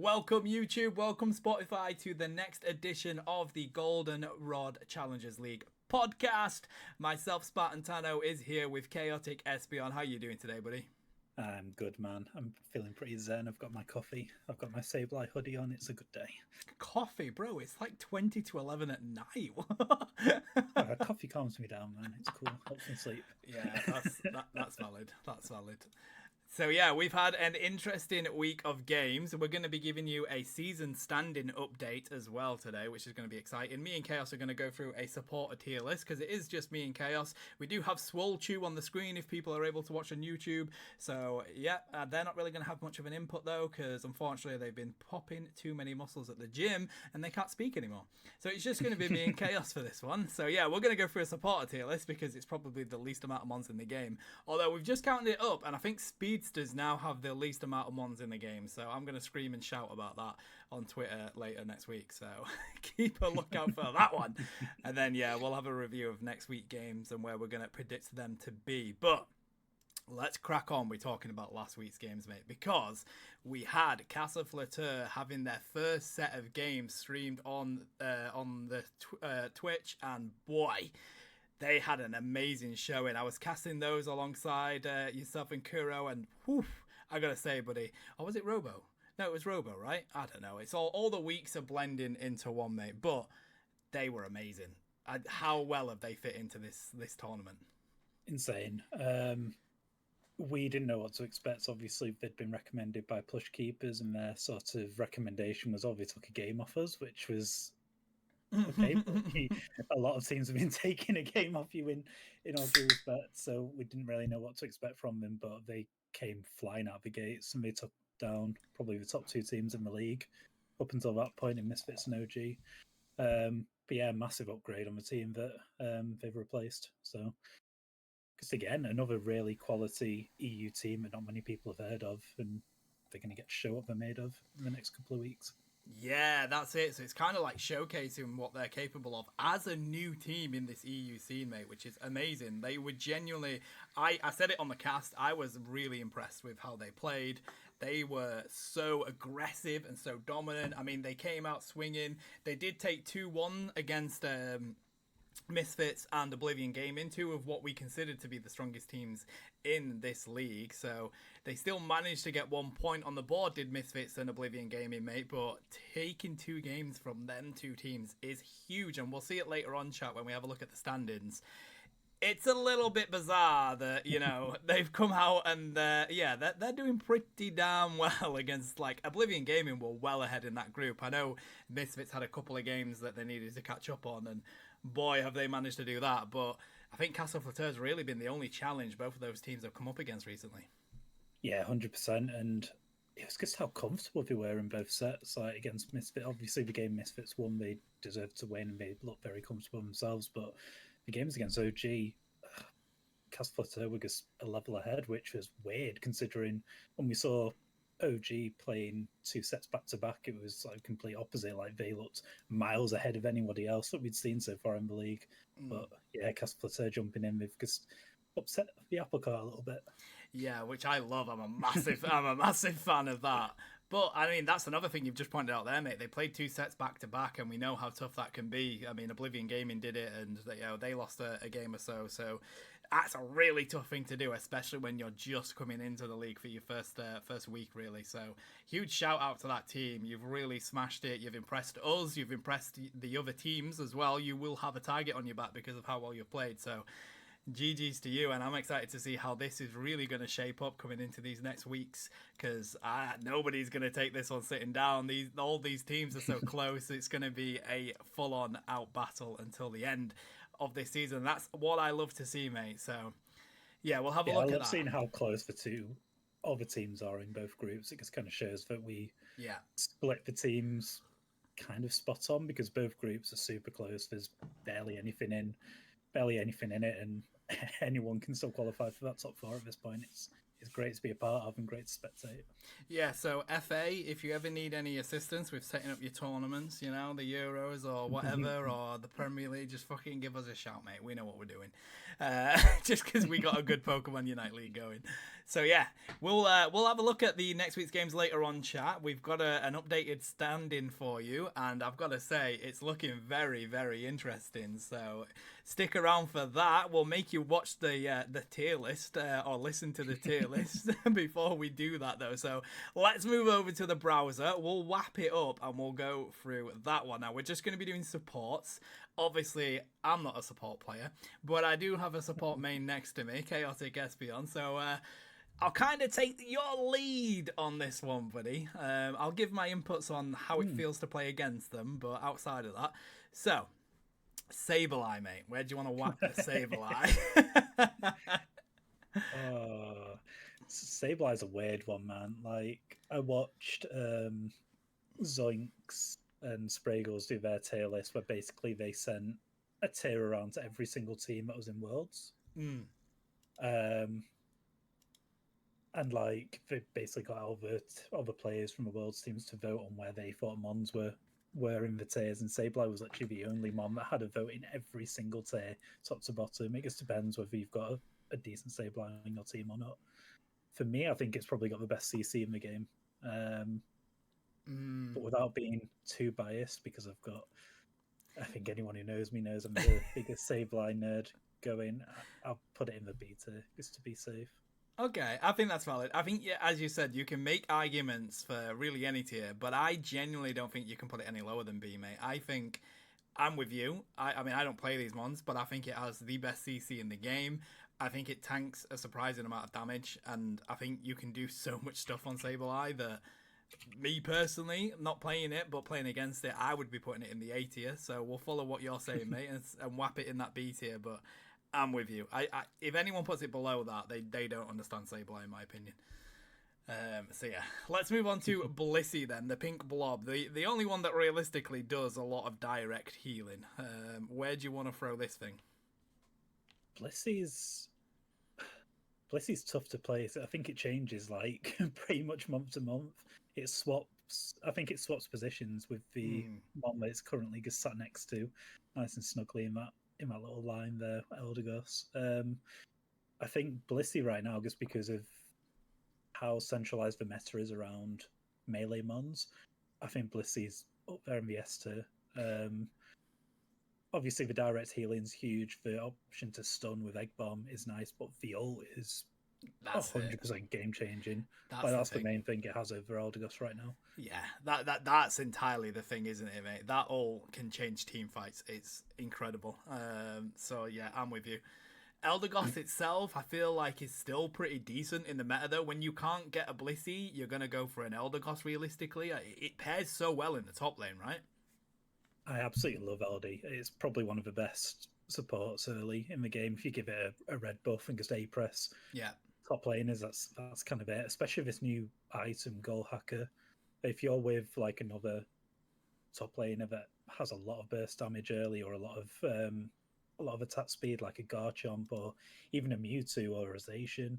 Welcome YouTube, welcome Spotify to the next edition of the Goldenrod Challengers League podcast. Myself, SpartanTano, is here with ChaoticEspeon. How are you doing today, buddy? I'm good, man. I'm feeling pretty zen. I've got my coffee. I've got my Sableye hoodie on. It's a good day. Coffee, bro. It's like 20 to 11 at night. Coffee calms me down, man. It's cool. Helps me sleep. Yeah, that's valid. That's valid. So yeah, we've had an interesting week of games. We're going to be giving you a season standing update as well today, which is going to be exciting. Me and Chaos are going to go through a supporter tier list because it is just me and Chaos. We do have Swolechew on the screen if people are able to watch on YouTube. So yeah, they're not really going to have much of an input though because unfortunately they've been popping too many muscles at the gym and they can't speak anymore. So it's just going to be me and Chaos for this one. So yeah, we're going to go through a supporter tier list because it's probably the least amount of mons in the game. Although we've just counted it up and I think Speedsters now have the least amount of mons in the game. So I'm going to scream and shout about that on Twitter later next week. So keep a lookout for that one. And then yeah, we'll have a review of next week games and where we're going to predict them to be. But let's crack on. We're talking about last week's games, mate, because we had Casa Flatter having their first set of games streamed on the Twitch, and boy, they had an amazing showing. I was casting those alongside yourself and Kuro, and whew, I gotta say, buddy, or was it Robo? No, it was Robo, right? I don't know. It's all the weeks are blending into one, mate. But they were amazing. How well have they fit into this tournament? Insane. We didn't know what to expect. Obviously, they'd been recommended by plush keepers, and their sort of recommendation was, they took a game off us, which was okay. A lot of teams have been taking a game off you in all due respect, so we didn't really know what to expect from them, but they came flying out the gates and they took down probably the top two teams in the league up until that point in Misfits and OG. But yeah, massive upgrade on the team that they've replaced. So, because again, another really quality EU team that not many people have heard of, and they're going to get to show what they're made of in the next couple of weeks. Yeah, that's it. So it's kind of like showcasing what they're capable of as a new team in this EU scene, mate, which is amazing. They were genuinely, I said it on the cast, I was really impressed with how they played. They were so aggressive and so dominant. I mean, they came out swinging. They did take 2-1 against Misfits and Oblivion Gaming, two of what we considered to be the strongest teams in this league. So they still managed to get 1 point on the board, did Misfits and Oblivion Gaming, mate. But taking 2 games from them two teams is huge, and we'll see it later on, chat, when we have a look at the standings. It's a little bit bizarre that, you know, they've come out and they're doing pretty damn well against, like, Oblivion Gaming were well ahead in that group. I know Misfits had a couple of games that they needed to catch up on, and boy, have they managed to do that. But I think Casa Flatter's really been the only challenge both of those teams have come up against recently. Yeah, 100%. And it was just how comfortable they were in both sets. Like against Misfits, obviously the game Misfits won, they deserved to win and they looked very comfortable themselves. But the games against OG, Casa Flatter were just a level ahead, which was weird considering when we saw OG playing 2 sets back to back, it was like complete opposite. Like they looked miles ahead of anybody else that we'd seen so far in the league. But yeah, Casa Flatter jumping in, they've just upset the apple cart a little bit. Yeah, which I love. I'm a massive fan of that. But I mean, that's another thing you've just pointed out there, mate. They played 2 sets back to back, and we know how tough that can be. I mean, Oblivion Gaming did it, and they lost a game or so. So that's a really tough thing to do, especially when you're just coming into the league for your first week, really. So huge shout out to that team. You've really smashed it. You've impressed us. You've impressed the other teams as well. You will have a target on your back because of how well you've played. So GG's to you, and I'm excited to see how this is really going to shape up coming into these next weeks, because nobody's going to take this one sitting down. All these teams are so close. It's going to be a full-on out battle until the end of this season. That's what I love to see, mate. So yeah, we'll have a look at that. I love seeing how close the two other teams are in both groups. It just kind of shows that we split the teams kind of spot on, because both groups are super close. There's barely anything in it, and anyone can still qualify for that top 4 at this point. is great to be a part of and great to spectate. Yeah, so FA, if you ever need any assistance with setting up your tournaments, you know, the Euros or whatever, or the Premier League, just fucking give us a shout, mate. We know what we're doing. Just because we got a good Pokemon Unite League going. So yeah, we'll have a look at the next week's games later on, chat. We've got an updated stand-in for you, and I've got to say, it's looking very, very interesting. So stick around for that. We'll make you watch the tier list or listen to the tier list before we do that, though. So let's move over to the browser. We'll wrap it up and we'll go through that one. Now, we're just going to be doing supports. Obviously, I'm not a support player, but I do have a support main next to me, ChaoticEspeon. So I'll kind of take your lead on this one, buddy. I'll give my inputs on how it feels to play against them, but outside of that. So, Sableye, mate. Where do you want to whack the Sableye? Sableye's a weird one, man. Like, I watched Zoinks and Spraggles do their tier list where basically they sent a tier around to every single team that was in Worlds. And like they basically got all the players from the Worlds teams to vote on where they thought Mons were in the tiers, and Sableye was literally the only Mon that had a vote in every single tier, top to bottom. It just depends whether you've got a decent Sableye on your team or not. For me, I think it's probably got the best CC in the game. But without being too biased, because I think anyone who knows me knows I'm the biggest Sableye nerd going. I'll put it in the B tier just to be safe. Okay, I think that's valid. I think, yeah, as you said, you can make arguments for really any tier, but I genuinely don't think you can put it any lower than B, mate. I think I'm with you. I mean, I don't play these ones, but I think it has the best CC in the game. I think it tanks a surprising amount of damage, and I think you can do so much stuff on Sableye that, me personally, not playing it, but playing against it, I would be putting it in the A tier. So we'll follow what you're saying, mate, and whap it in that B tier, but I'm with you. I if anyone puts it below that, they don't understand Sableye, in my opinion. So yeah, let's move on to Blissey then, the pink blob, the only one that realistically does a lot of direct healing. Where do you want to throw this thing? Blissey's tough to play. I think it changes like pretty much month to month. It swaps. I think it swaps positions with the one that it's currently just sat next to, nice and snugly in that little line there, Eldegoss. I think Blissey right now, just because of how centralized the meta is around melee mons, I think Blissey's up there in the S tier. Obviously, the direct healing's huge. The option to stun with Egg Bomb is nice, but the ult is 100% game changing. That's the main thing it has over Eldegoss right now. Yeah, that's entirely the thing, isn't it, mate? That ult can change team fights. It's incredible. So yeah, I'm with you. Eldegoss itself, I feel like, is still pretty decent in the meta, though. When you can't get a Blissey, you're going to go for an Eldegoss, realistically. It pairs so well in the top lane, right? I absolutely love LD. It's probably one of the best supports early in the game. If you give it a red buff and just A-press, yeah, top laners, that's kind of it. Especially this new item, Goal Hacker. If you're with like another top laner that has a lot of burst damage early, or a lot of attack speed, like a Garchomp or even a Mewtwo or a Zacian,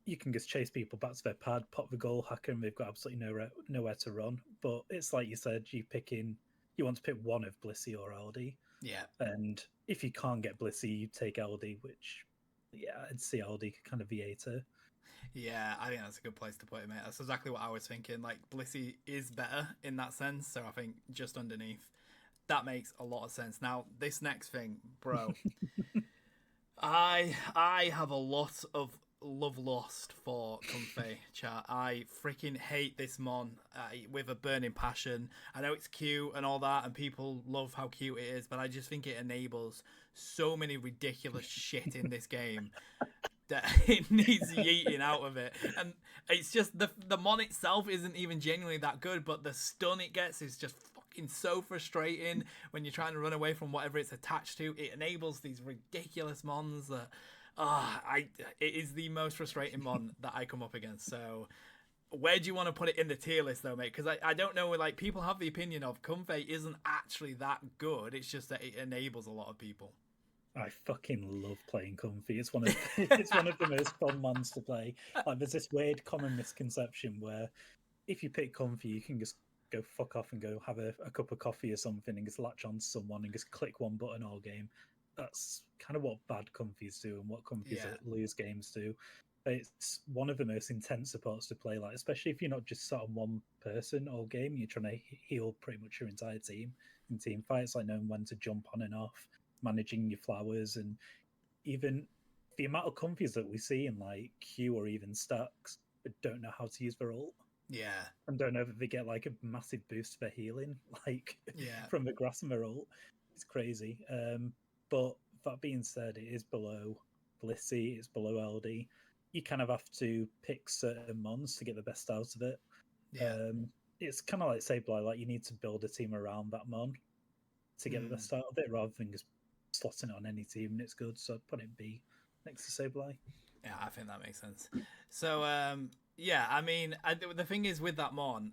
you can just chase people back to their pad, pop the Goal Hacker, and they've got absolutely nowhere to run. But it's like you said, you want to pick one of Blissey or LD. Yeah. And if you can't get Blissey, you take LD, which, yeah, I'd see LD kind of V8 her. Yeah, I think that's a good place to put it, mate. That's exactly what I was thinking. Like, Blissey is better in that sense, so I think just underneath, that makes a lot of sense. Now, this next thing, bro, I have a lot of love lost for Comfey, chat. I freaking hate this mon with a burning passion. I know it's cute and all that, and people love how cute it is, but I just think it enables so many ridiculous shit in this game that it needs yeeting out of it. And it's just the mon itself isn't even genuinely that good, but the stun it gets is just fucking so frustrating when you're trying to run away from whatever it's attached to. It enables these ridiculous mons that it is the most frustrating mon that I come up against. So where do you want to put it in the tier list, though, mate? Because I don't know, like, people have the opinion of Comfey isn't actually that good. It's just that it enables a lot of people. I fucking love playing Comfy. It's one of it's one of the most fun ones to play. Like, there's this weird common misconception where if you pick Comfy, you can just go fuck off and go have a cup of coffee or something and just latch on to someone and just click one button all game. That's kind of what bad Comfies do and what Comfies Yeah. that lose games do. It's one of the most intense supports to play, like, especially if you're not just sat on one person all game, you're trying to heal pretty much your entire team in team fights, like knowing when to jump on and off, managing your flowers, and even the amount of Comfies that we see in like Q or even stacks that don't know how to use their ult. Yeah. And don't know if they get like a massive boost for healing, like Yeah. from the Grasshopper ult. It's crazy. But that being said, it is below Blissey, it's below LD. You kind of have to pick certain mons to get the best out of it. Yeah. It's kind of like Sableye, like you need to build a team around that mon to get the best out of it, rather than just slotting it on any team and it's good. So I'd put it B next to Sableye. Yeah, I think that makes sense. So, yeah, I mean, the thing is with that mon,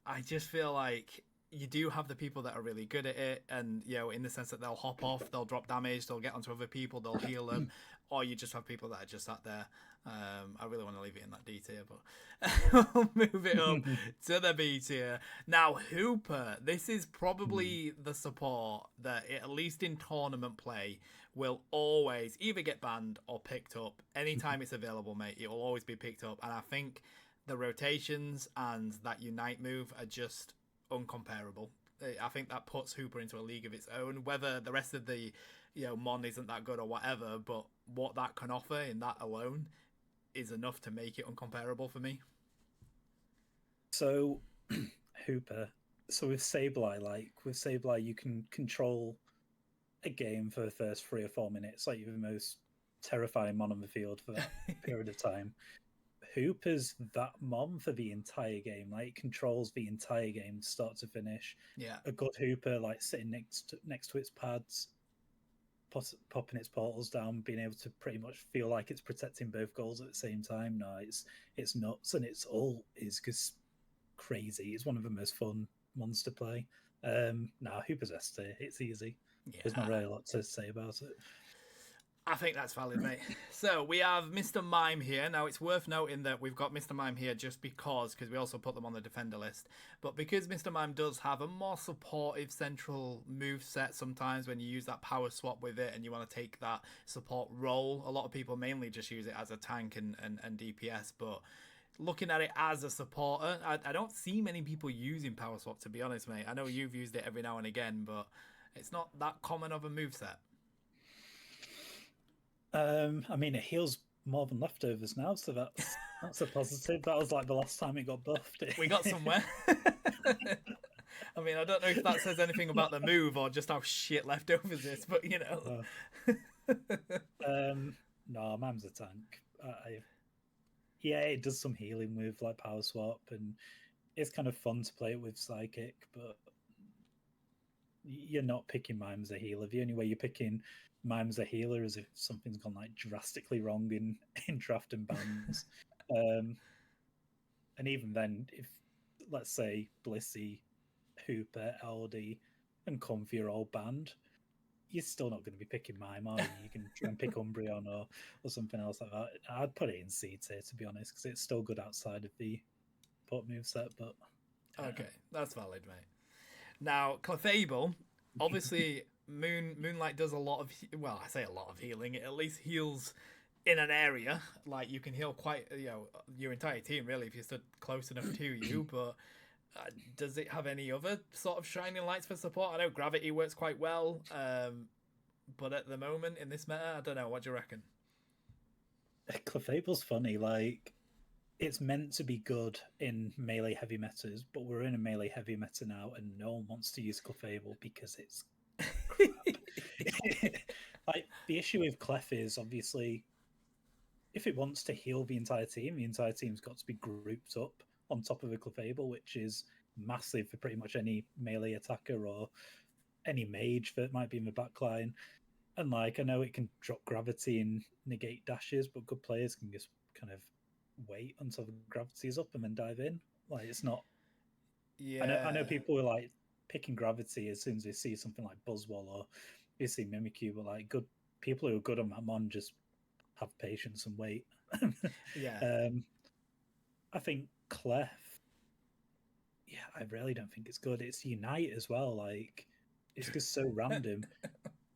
I just feel like you do have the people that are really good at it, and you know, in the sense that they'll hop off, they'll drop damage, they'll get onto other people, they'll heal them, or you just have people that are just sat there. I really want to leave it in that D tier, but we'll move it up to the B tier. Now, Hooper, this is probably the support that, at least in tournament play, will always either get banned or picked up. Anytime it's available, mate, it will always be picked up. And I think the rotations and that Unite move are just uncomparable. I think that puts Hooper into a league of its own, whether the rest of the mon isn't that good or whatever, but what that can offer in that alone is enough to make it uncomparable for me. So Hooper, so with Sableye, you can control a game for the first 3 or 4 minutes, like you're the most terrifying mon on the field for that period of time. Hooper's that mon for the entire game. Like, it controls the entire game, start to finish. Yeah, a good Hooper, like sitting next to its pads, popping its portals down, being able to pretty much feel like it's protecting both goals at the same time. No, it's nuts, and its ult is just crazy. It's one of the most fun ones to play. Hooper's S tier. It's easy. yeah. There's not really a lot to say about it. I think that's valid, mate. So we have Mr. Mime here. Now, it's worth noting that we've got Mr. Mime here just because we also put them on the defender list. But because Mr. Mime does have a more supportive central move set sometimes when you use that power swap with it and you want to take that support role, a lot of people mainly just use it as a tank and DPS. But looking at it as a supporter, I don't see many people using power swap, to be honest, mate. I know you've used it every now and again, but it's not that common of a move set. I mean, it heals more than leftovers now, so that's a positive. That was like the last time it got buffed. We got somewhere. I mean, I don't know if that says anything about the move or just how shit leftovers is, but you know. No, Mime's a tank. Yeah, it does some healing with like power swap, and it's kind of fun to play it with psychic, but you're not picking Mime as a healer. The only way you're picking Mime as a healer is if something's gone like drastically wrong in draft and bans. And even then, if let's say Blissey, Hooper, LD, and Comfy are all banned, you're still not going to be picking Mime, are you? You can try and pick Umbreon or something else like that. I'd put it in C tier, to be honest, because it's still good outside of the port moveset. But okay, that's valid, mate. Now, Clefable, obviously, Moonlight does a lot of, well, I say a lot of healing. It at least heals in an area. Like, you can heal quite, your entire team, really, if you stood close enough to you. But does it have any other sort of shining lights for support? I know Gravity works quite well. But at the moment, in this meta, I don't know. What do you reckon? Clefable's funny. Like, it's meant to be good in melee heavy metas, but we're in a melee heavy meta now, and no one wants to use Clefable because it's like, the issue with Clef is obviously if it wants to heal the entire team's got to be grouped up on top of a Clefable, which is massive for pretty much any melee attacker or any mage that might be in the backline. And like, I know it can drop gravity and negate dashes, but good players can just kind of wait until the gravity is up and then dive in. Like, it's not. Yeah. I know people are like picking gravity as soon as they see something like Buzzwole or they see Mimikyu, but like good people who are good on that mon just have patience and wait. Yeah. I think Clef, yeah, I really don't think it's good. It's Unite as well. Like, it's just so random.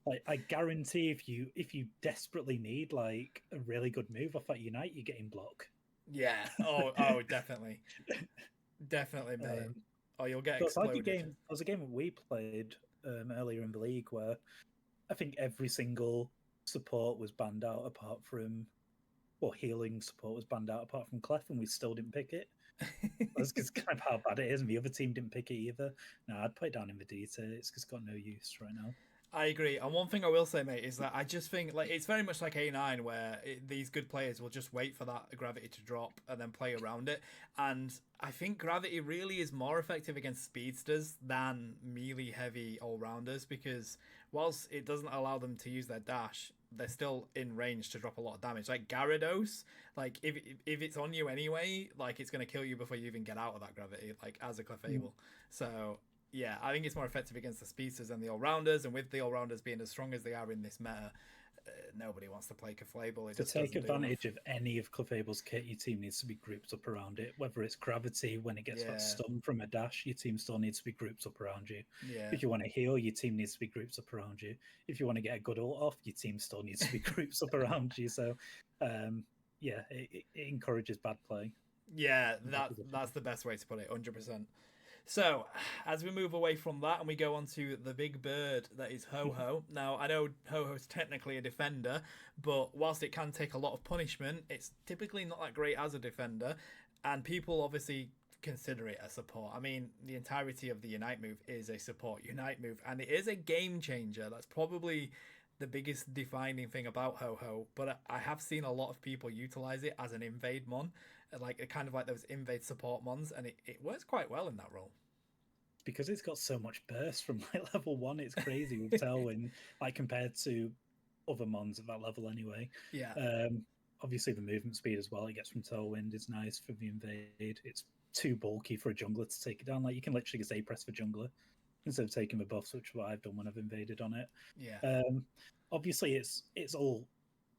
Like, I guarantee if you desperately need like a really good move off that Unite, you're getting block. Yeah. Oh, definitely. Definitely, mate. Oh, you'll get There was like a exploded. game. There was a game that we played earlier in the league where I think every single support was banned out apart from, well, healing support was banned out apart from Clef, and we still didn't pick it. That's just kind of how bad it is, and the other team didn't pick it either. No, I'd put it down in the D tier. It's just got no use right now. I agree. And one thing I will say, mate, is that I just think like it's very much like A9, where these good players will just wait for that gravity to drop and then play around it. And I think gravity really is more effective against speedsters than melee heavy all rounders, because whilst it doesn't allow them to use their dash, they're still in range to drop a lot of damage. Like Gyarados, like if it's on you anyway, like it's gonna kill you before you even get out of that gravity, like as a Clefable. So yeah, I think it's more effective against the speedsters than the all-rounders, and with the all-rounders being as strong as they are in this meta, nobody wants to play Clefable. To take advantage of any of Clefable's kit, your team needs to be grouped up around it. Whether it's gravity, when it gets that stun from a dash, your team still needs to be grouped up around you. Yeah. If you want to heal, your team needs to be grouped up around you. If you want to get a good ult off, your team still needs to be grouped up around you. So, yeah, it encourages bad play. Yeah, that's the best way to put it, 100%. So, as we move away from that and we go on to the big bird that is Ho-Ho. Now, I know Ho-Ho is technically a defender, but whilst it can take a lot of punishment, it's typically not that great as a defender, and people obviously consider it a support. I mean, the entirety of the Unite move is a support Unite move, and it is a game changer. That's probably the biggest defining thing about Ho-Ho, but I have seen a lot of people utilize it as an invade mon, like kind of like those invade support mons, and it works quite well in that role. Because it's got so much burst from like level 1, it's crazy with Tailwind, like compared to other mons at that level anyway. Yeah. Obviously the movement speed as well it gets from Tailwind is nice for the invade. It's too bulky for a jungler to take it down. Like you can literally just A-press for jungler instead of taking the buffs, which is what I've done when I've invaded on it. Yeah. Obviously it's all,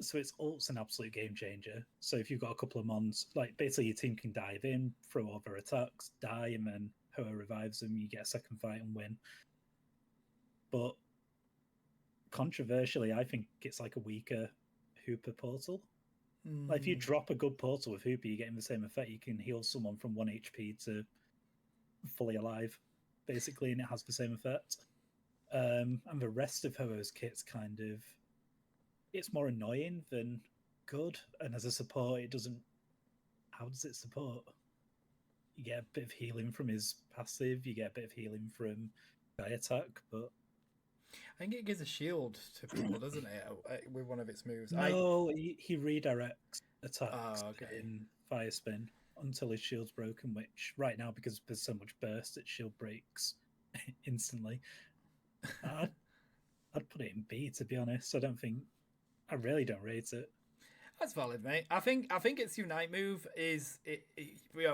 so its ult's an absolute game changer. So if you've got a couple of mons, like basically your team can dive in, throw all their attacks, die, and then Hoa revives them, you get a second fight and win. But controversially, I think it's like a weaker Hooper portal. Like if you drop a good portal with Hooper, you're getting the same effect. You can heal someone from 1 HP to fully alive, basically, and it has the same effect. And the rest of Hoa's kit's kind of, it's more annoying than good. And as a support, it doesn't, how does it support? You get a bit of healing from his passive, you get a bit of healing from Sky Attack, but I think it gives a shield to people, doesn't it, with one of its moves? No, he redirects attacks in Fire Spin until his shield's broken, which right now, because there's so much burst, its shield breaks instantly. I'd put it in B, to be honest. I really don't rate it. That's valid, mate. I think its Unite move is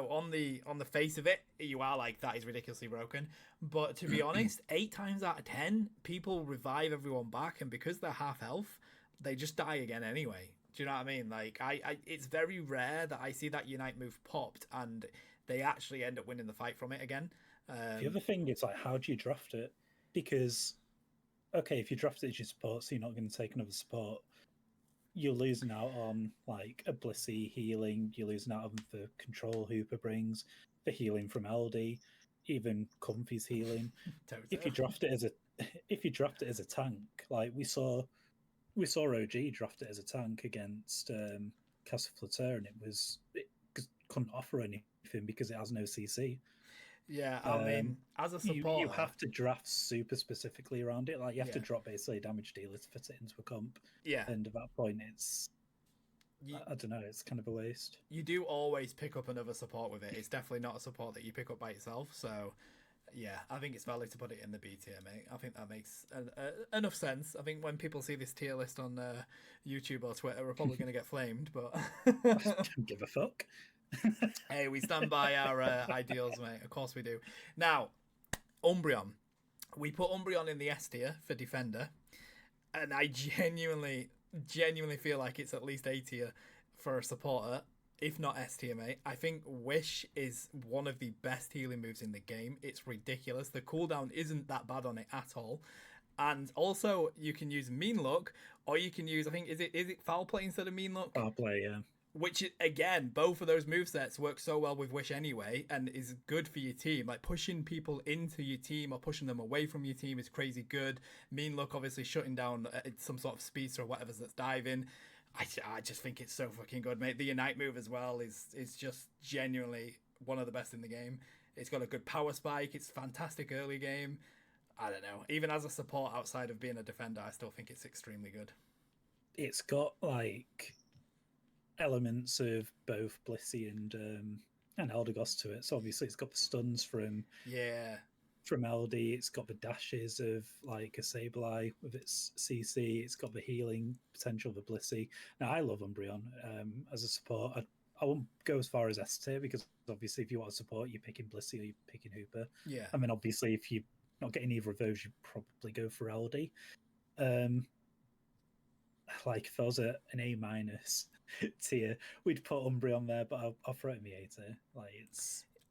on the face of it, you are like, that is ridiculously broken. But to be honest, 8 times out of 10, people revive everyone back, and because they're half health, they just die again anyway. Do you know what I mean? Like it's very rare that I see that Unite move popped and they actually end up winning the fight from it again. The other thing is like, how do you draft it? Because okay, if you draft it as your support, so you're not going to take another support, you're losing out on like a Blissey healing, you're losing out on the control Hooper brings, the healing from LD, even Comfy's healing. If you draft it as a tank, like we saw OG draft it as a tank against Castle Flatter, and it couldn't offer anything because it has no CC. Yeah, I mean, as a supporter, you have to draft super specifically around it. Like you have to drop basically a damage dealer to fit it into a comp. Yeah, and at that point, I don't know. It's kind of a waste. You do always pick up another support with it. It's definitely not a support that you pick up by itself. So, yeah, I think it's valid to put it in the B tier, mate. I think that makes enough sense. I think when people see this tier list on YouTube or Twitter, we're probably going to get flamed, but don't give a fuck. Hey, we stand by our ideals, mate. Of course we do. Now, Umbreon. We put Umbreon in the S tier for defender. and I genuinely feel like it's at least A tier for a supporter, if not S tier, mate. I think Wish is one of the best healing moves in the game. It's ridiculous. The cooldown isn't that bad on it at all. And also, you can use Mean Look, or you can use, I think, is it Foul Play instead of Mean Look? Foul Play, yeah. Which, again, both of those movesets work so well with Wish anyway, and is good for your team. Like, pushing people into your team or pushing them away from your team is crazy good. Mean Look, obviously, shutting down some sort of speedster or whatever that's diving. I just think it's so fucking good, mate. The Unite move as well is just genuinely one of the best in the game. It's got a good power spike. It's fantastic early game. I don't know. Even as a support outside of being a defender, I still think it's extremely good. It's got, like, elements of both Blissey and Eldegoss to it. So obviously it's got the stuns from LD. It's got the dashes of like a Sableye with its CC. It's got the healing potential of a Blissey. Now I love Umbreon as a support. I won't go as far as S tier because obviously if you want to support, you're picking Blissey or you're picking Hooper. Yeah. I mean, obviously if you're not getting either of those, you probably go for LD. Like if I was an A- tier, we'd put Umbreon there, but I'll throw it in the A tier. Like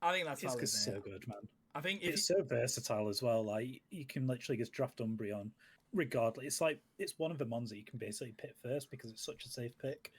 I think that's valid, so good, man. I think it's so versatile as well. Like you can literally just draft Umbreon regardless. It's like it's one of the mons that you can basically pick first because it's such a safe pick.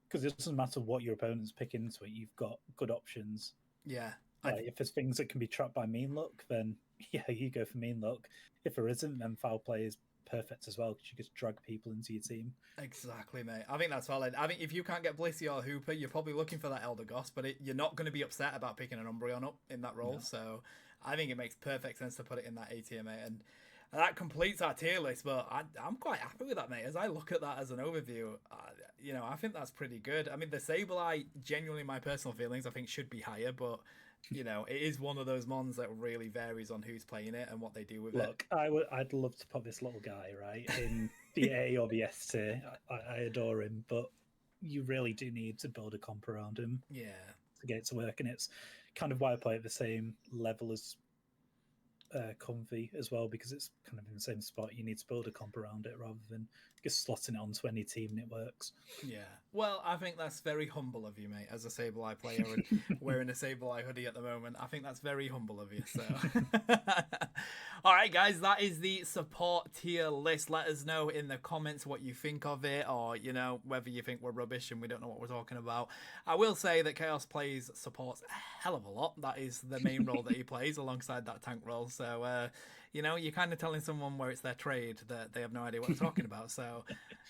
Because it doesn't matter what your opponent's picking into it, you've got good options. Yeah. Like, if there's things that can be trapped by Mean Look, then yeah, you go for Mean Look. If there isn't, then Foul Play is perfect as well because you just drag people into your team. Exactly, mate. I think that's valid. I think if you can't get Blissey or Hooper, you're probably looking for that Eldegoss, but you're not going to be upset about picking an Umbreon up in that role. No. So I think it makes perfect sense to put it in that A tier, mate. And that completes our tier list, but I'm quite happy with that, mate. As I look at that as an overview, I think that's pretty good. I mean, the Sableye, genuinely my personal feelings, I think should be higher, but it is one of those mons that really varies on who's playing it and what they do with it. Look, I'd love to put this little guy, right, in the A or the S tier. I adore him, but you really do need to build a comp around him to get it to work, and it's kind of why I play at the same level as Comfy as well, because it's kind of in the same spot. You need to build a comp around it rather than just slotting it onto any team and it works. Yeah, well, I think that's very humble of you, mate, as a Sableye player and wearing a Sableye hoodie at the moment. I think that's very humble of you. So, all right, guys, that is the support tier list. Let us know in the comments what you think of it, or whether you think we're rubbish and we don't know what we're talking about. I will say that Chaos plays supports a hell of a lot. That is the main role that he plays alongside that tank role. So, you're kind of telling someone where it's their trade that they have no idea what they're talking about. So,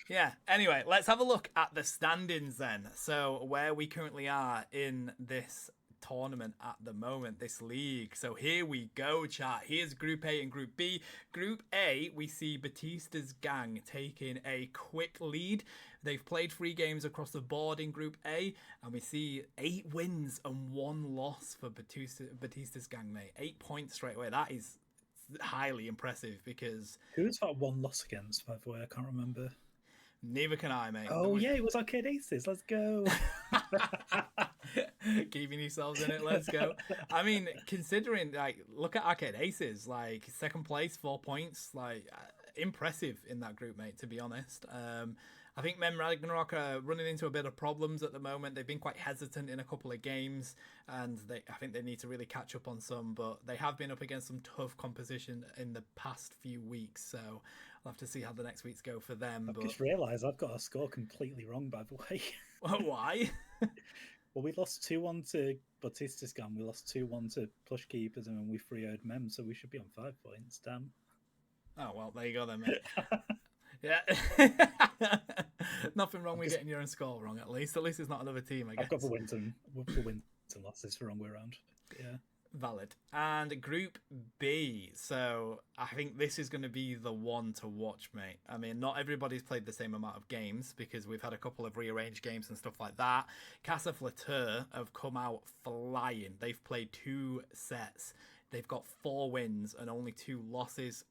yeah. Anyway, let's have a look at the standings then. So, where we currently are in this tournament at the moment, this league. So here we go, chat. Here's Group A and Group B. Group A, we see Batista's gang taking a quick lead. They've played 3 games across the board in Group A, and we see 8 wins and 1 loss for Batista's gang, mate. 8 points straight away. That is highly impressive because... Who was that 1 loss against, by the way? I can't remember. Neither can I, mate. Oh, yeah, it was Arcade Aces. Let's go. Keeping yourselves in it, let's go. I mean, considering, look at Arcade Aces, second place, 4 points, impressive in that group, mate, to be honest. I think Mem Ragnarok are running into a bit of problems at the moment. They've been quite hesitant in a couple of games, and I think they need to really catch up on some, but they have been up against some tough competition in the past few weeks, so we'll have to see how the next weeks go for them. I've just realised I've got a score completely wrong, by the way. Why? Well, we lost 2-1 to Batista's gang, we lost 2-1 to Plush Keepers, and then we 3-0'd Mem, so we should be on 5 points, damn. Oh, well, there you go then, mate. Yeah. Nothing wrong with getting your own score wrong, at least. At least it's not another team, I guess. I've got the wins and losses the wrong way around. Yeah. Valid. And Group B. So I think this is going to be the one to watch, mate. I mean, not everybody's played the same amount of games because we've had a couple of rearranged games and stuff like that. Casa Flatter have come out flying. They've played 2 sets. They've got 4 wins and only 2 losses.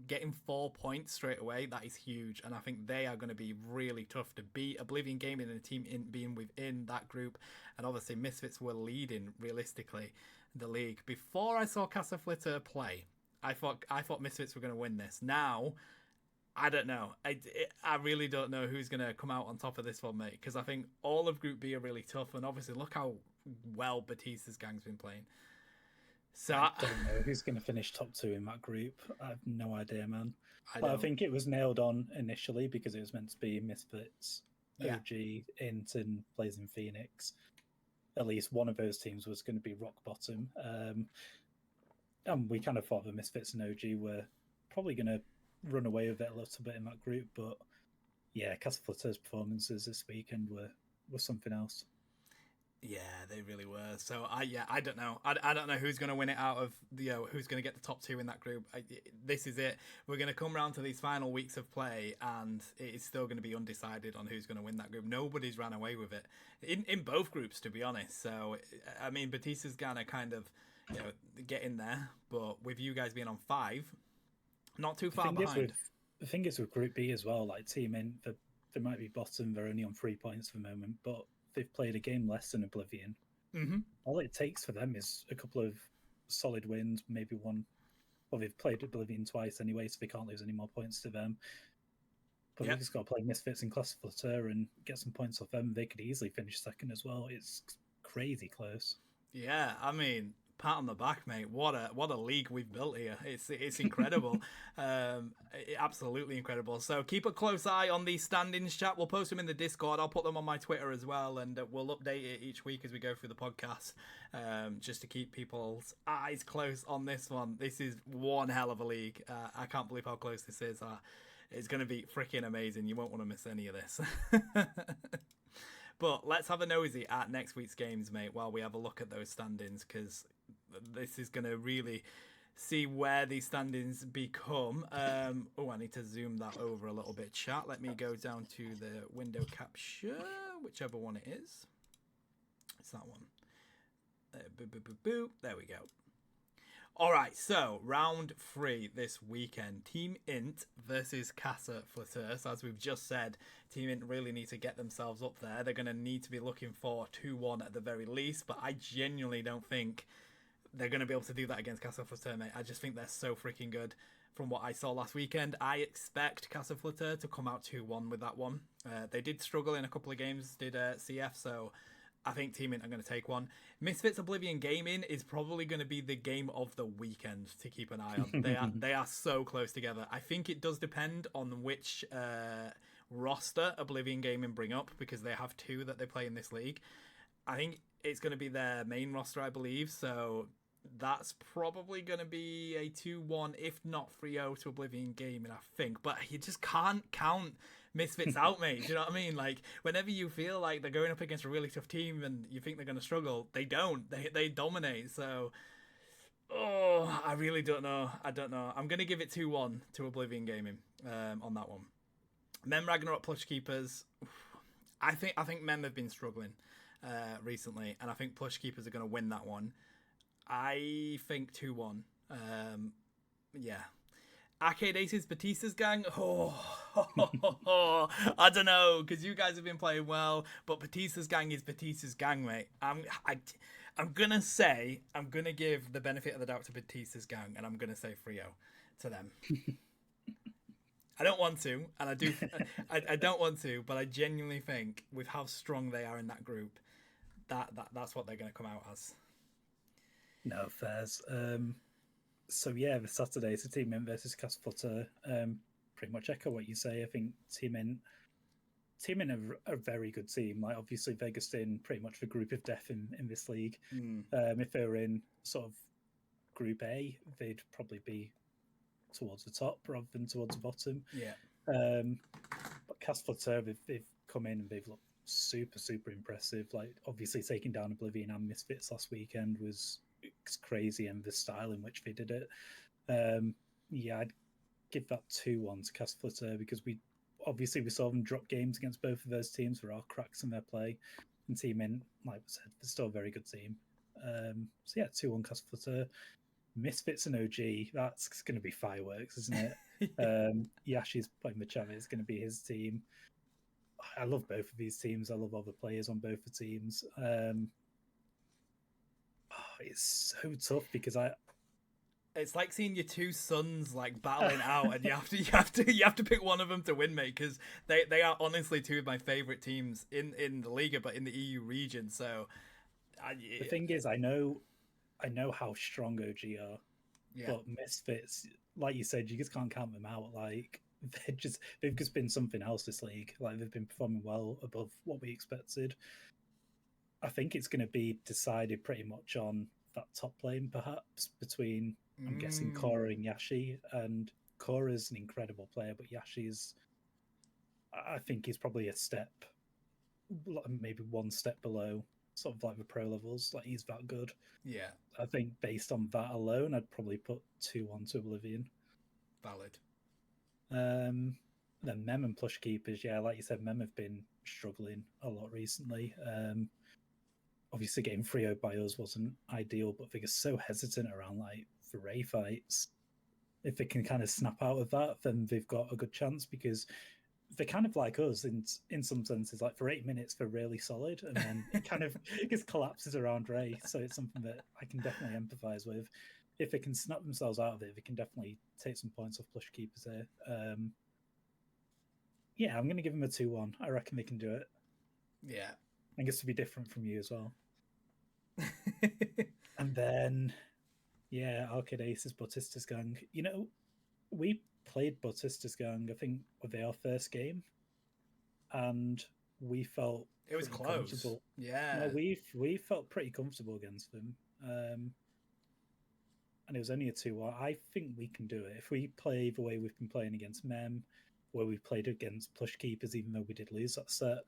Getting 4 points straight away, that is huge, and I think they are going to be really tough to beat. Oblivion Gaming and a team being within that group, and obviously Misfits were leading realistically the league. Before I saw Casa Flitter play, I thought Misfits were going to win this. Now I don't know. I really don't know who's going to come out on top of this one, mate. Because I think all of Group B are really tough, and obviously look how well Batista's gang's been playing. So I don't know who's going to finish top 2 in that group. I have no idea, man. I think it was nailed on initially because it was meant to be Misfits, Yeah. OG, Int, and Blazing Phoenix. At least one of those teams was going to be rock bottom. And we kind of thought the Misfits and OG were probably going to run away with it a little bit in that group. But yeah, Castle Flutter's performances this weekend were something else. Yeah, they really were. So I don't know. I don't know who's going to win it out of who's going to get the top 2 in that group. This is it. We're going to come around to these final weeks of play, and it is still going to be undecided on who's going to win that group. Nobody's ran away with it in both groups, to be honest. So I mean, Batista's going to kind of get in there, but with you guys being on 5, not too far behind. The thing is with Group B as well, like Team Int, they might be bottom. They're only on 3 points for the moment, but they've played a game less than Oblivion. Mm-hmm. All it takes for them is a couple of solid wins, maybe one. Well, they've played Oblivion twice anyway, so they can't lose any more points to them. But they've just got to play Misfits and Class Flutter and get some points off them. They could easily finish second as well. It's crazy close. Yeah, I mean, pat on the back, mate. What a league we've built here. It's incredible. Absolutely incredible. So keep a close eye on these standings, chat. We'll post them in the Discord. I'll put them on my Twitter as well, and we'll update it each week as we go through the podcast, just to keep people's eyes close on this one. This is one hell of a league. I can't believe how close this is. It's going to be freaking amazing. You won't want to miss any of this. But let's have a nosy at next week's games, mate, while we have a look at those standings, because this is going to really see where these standings become. I need to zoom that over a little bit, chat. Let me go down to the window capture, whichever one it is. It's that one. There we go. All right, so round 3 this weekend. Team Int versus Casa Flutter. So as we've just said, Team Int really need to get themselves up there. They're going to need to be looking for 2-1 at the very least, but I genuinely don't think they're going to be able to do that against Casa Flutter, mate. I just think they're so freaking good. From what I saw last weekend, I expect Casa Flutter to come out 2-1 with that one. They did struggle in a couple of games, did CF, so I think Team Int are going to take one. Misfits Oblivion Gaming is probably going to be the game of the weekend to keep an eye on. They are so close together. I think it does depend on which roster Oblivion Gaming bring up, because they have 2 that they play in this league. I think it's going to be their main roster, I believe. So that's probably going to be a 2-1, if not 3-0 to Oblivion Gaming, I think. But you just can't count Misfits out, mate. Do you know what I mean? Like, whenever you feel like they're going up against a really tough team and you think they're going to struggle, they don't. They dominate. So, I really don't know. I don't know. I'm going to give it 2-1 to Oblivion Gaming on that one. Mem Ragnarok Plush Keepers. I think Mem have been struggling recently, and I think Plush Keepers are going to win that one. I think 2-1. Yeah. Arcade Aces Batista's gang. I don't know, because you guys have been playing well, but Batista's gang is Batista's gang, mate. I'm gonna give the benefit of the doubt to Batista's gang, and I'm gonna say 3-0 to them. I don't want to, and I do. I don't want to, but I genuinely think with how strong they are in that group, that's what they're gonna come out as. No, fairs. So yeah, the Saturday, so Team Int versus Casa Flutter. Pretty much echo what you say. I think Team Int are a very good team. Like, obviously Vegas in pretty much the group of death in this league. If they were in sort of Group A, they'd probably be towards the top rather than towards the bottom. Yeah. But Casa Flutter, they've come in and they've looked super impressive. Like, obviously taking down Oblivion and Misfits last weekend was crazy, and the style in which they did it. I'd give that 2-1 to Casa Flutter, because we saw them drop games against both of those teams. There are cracks in their play, and Team Int, like I said, they're still a very good team. 2-1 Casa Flutter. Misfits and OG, that's going to be fireworks, isn't it? Yashi's playing the Chavez, it's going to be his team. I love both of these teams. I love all the players on both the teams. It's so tough, because It's like seeing your two sons like battling out, and you have to pick one of them to win, mate. Because they are honestly two of my favorite teams in the Liga, but in the EU region. So, the thing is, I know how strong OG are, yeah, but Misfits, like you said, you just can't count them out. Like they've just been something else this league. Like they've been performing well above what we expected. I think it's going to be decided pretty much on that top lane, perhaps between I'm guessing Korra and Yashi. And Korra's an incredible player, but Yashi's, I think, he's probably a step, maybe one step below sort of like the pro levels. Like he's that good. Yeah, I think based on that alone, I'd probably put 2-1 to Oblivion. valid. Then Mem and Plush Keepers, yeah, like you said, Mem have been struggling a lot recently. Obviously, getting 3-0 by us wasn't ideal, but they're so hesitant around like the Ray fights. If they can kind of snap out of that, then they've got a good chance because they're kind of like us in some senses. Like for 8 minutes, they're really solid, and then it just collapses around Ray. So it's something that I can definitely empathise with. If they can snap themselves out of it, they can definitely take some points off Plush Keepers here. Yeah, I'm going to give them a 2-1. I reckon they can do it. Yeah. I guess to be different from you as well. And then, yeah, Arcade Aces, Bautista's Gang. You know, we played Bautista's Gang, I think, with our first game, and we felt it was close. Yeah, no, we felt pretty comfortable against them, and it was only a 2-1. I think we can do it if we play the way we've been playing against Mem, where we played against Plush Keepers, even though we did lose that set.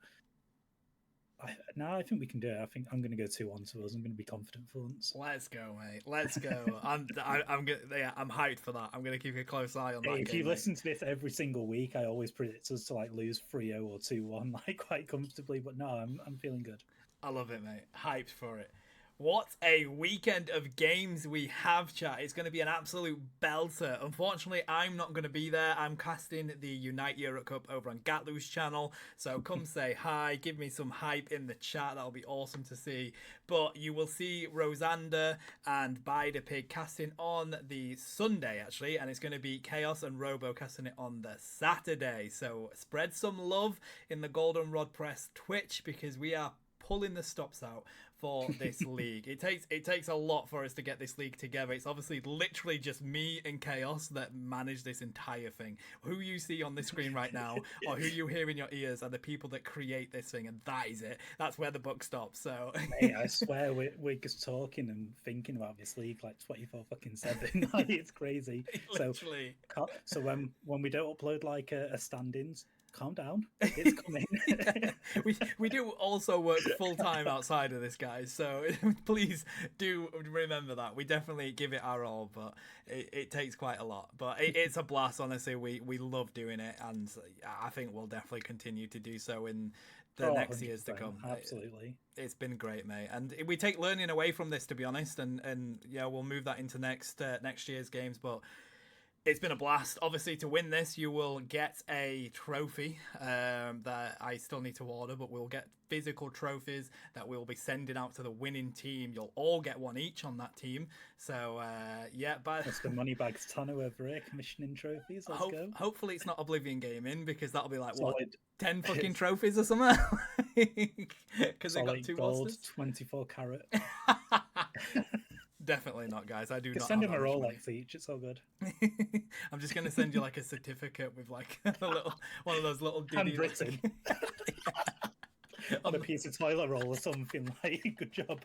I think we can do it. I think I'm going to go 2-1 to us. I'm going to be confident for once. Let's go, mate. Let's go. I'm hyped for that. I'm going to keep a close eye on that. If you listen to this every single week, I always predict us to like lose 3-0 or 2-1, like quite comfortably. But no, I'm feeling good. I love it, mate. Hyped for it. What a weekend of games we have, chat. It's going to be an absolute belter. Unfortunately, I'm not going to be there. I'm casting the Unite Europe Cup over on Gatlu's channel. So come say hi. Give me some hype in the chat. That'll be awesome to see. But you will see Rosander and Bida Pig casting on the Sunday, actually. And it's going to be Chaos and Robo casting it on the Saturday. So spread some love in the Goldenrod Press Twitch because we are pulling the stops out for this league. It takes a lot for us to get this league together. It's obviously literally just me and Chaos that manage this entire thing. Who you see on this screen right now or who you hear in your ears are the people that create this thing, and that is it. That's where the buck stops. So mate, I swear we're just talking and thinking about this league like 24/7. Like, it's crazy. Literally. So when we don't upload like a stand-ins, calm down. It's coming. Yeah. We do also work full time outside of this, guys. So please do remember that. We definitely give it our all, but it takes quite a lot. But it's a blast, honestly. We love doing it, and I think we'll definitely continue to do so in the next years to come. Absolutely. It's been great, mate. And we take learning away from this, to be honest, and yeah, we'll move that into next year's games, but it's been a blast. Obviously, to win this, you will get a trophy that I still need to order, but we'll get physical trophies that we'll be sending out to the winning team. You'll all get one each on that team. So, yeah. But that's the money bags ton over here, commissioning trophies. Let's go. Hopefully, it's not Oblivion Gaming, because that'll be like, Solid. what, 10 fucking trophies or something? Because they got 2 gold, monsters. 24 carat. Definitely not, guys. I do not. Send him a Rolex each. It's all good. I'm just going to send you like a certificate with like a little one of those little handwritten on a piece of toilet roll or something. Like, good job.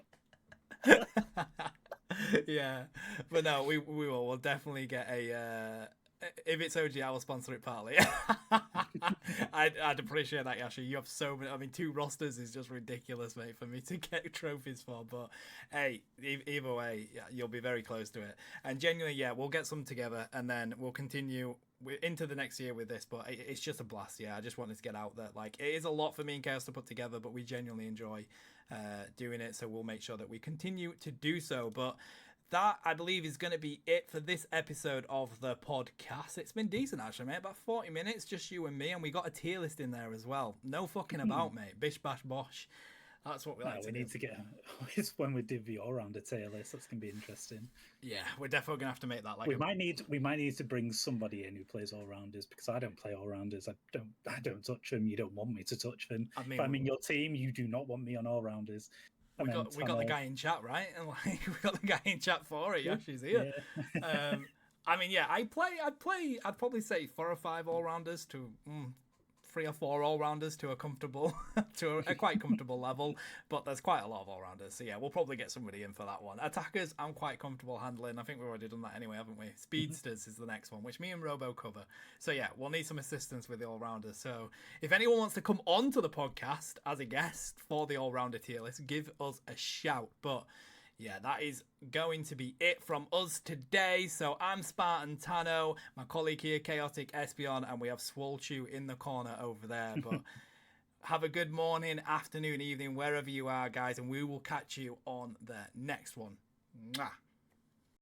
Yeah, but no, we will. We'll definitely get a. If it's OG, I will sponsor it partly. I'd appreciate that, Yashi. You have so many. I mean, 2 rosters is just ridiculous, mate, for me to get trophies for. But hey, either way, yeah, you'll be very close to it. And genuinely, yeah, we'll get some together, and then we'll continue into the next year with this. But it's just a blast. Yeah, I just wanted to get out that like it is a lot for me and Chaos to put together, but we genuinely enjoy doing it. So we'll make sure that we continue to do so. But that, I believe, is going to be it for this episode of the podcast. It's been decent, actually, mate. About 40 minutes, just you and me, and we got a tier list in there as well. No fucking about, mate. Bish, bash, bosh. That's what we like to do. We need to get. It's when we do the all-rounder tier list. That's gonna be interesting. Yeah, we're definitely gonna have to make that like. We might need to bring somebody in who plays all-rounders, because I don't play all-rounders. I don't touch them. You don't want me to touch them. I mean, if I'm in your team, you do not want me on all-rounders. We got the guy in chat, right? And like we got the guy in chat for it. Yoshi's here. Yeah. I mean, yeah, I'd probably say 4 or 5 all-rounders to 3 or 4 all-rounders to a comfortable, to a quite comfortable level, but there's quite a lot of all-rounders, so yeah, we'll probably get somebody in for that one. Attackers, I'm quite comfortable handling. I think we've already done that anyway, haven't we? Speedsters is the next one, which me and Robo cover. So yeah, we'll need some assistance with the all-rounders. So if anyone wants to come on to the podcast as a guest for the all-rounder tier list, give us a shout. But yeah, that is going to be it from us today. So I'm SpartanTano, my colleague here, ChaoticEspeon, and we have Swolchew in the corner over there. But have a good morning, afternoon, evening, wherever you are, guys, and we will catch you on the next one. Mwah.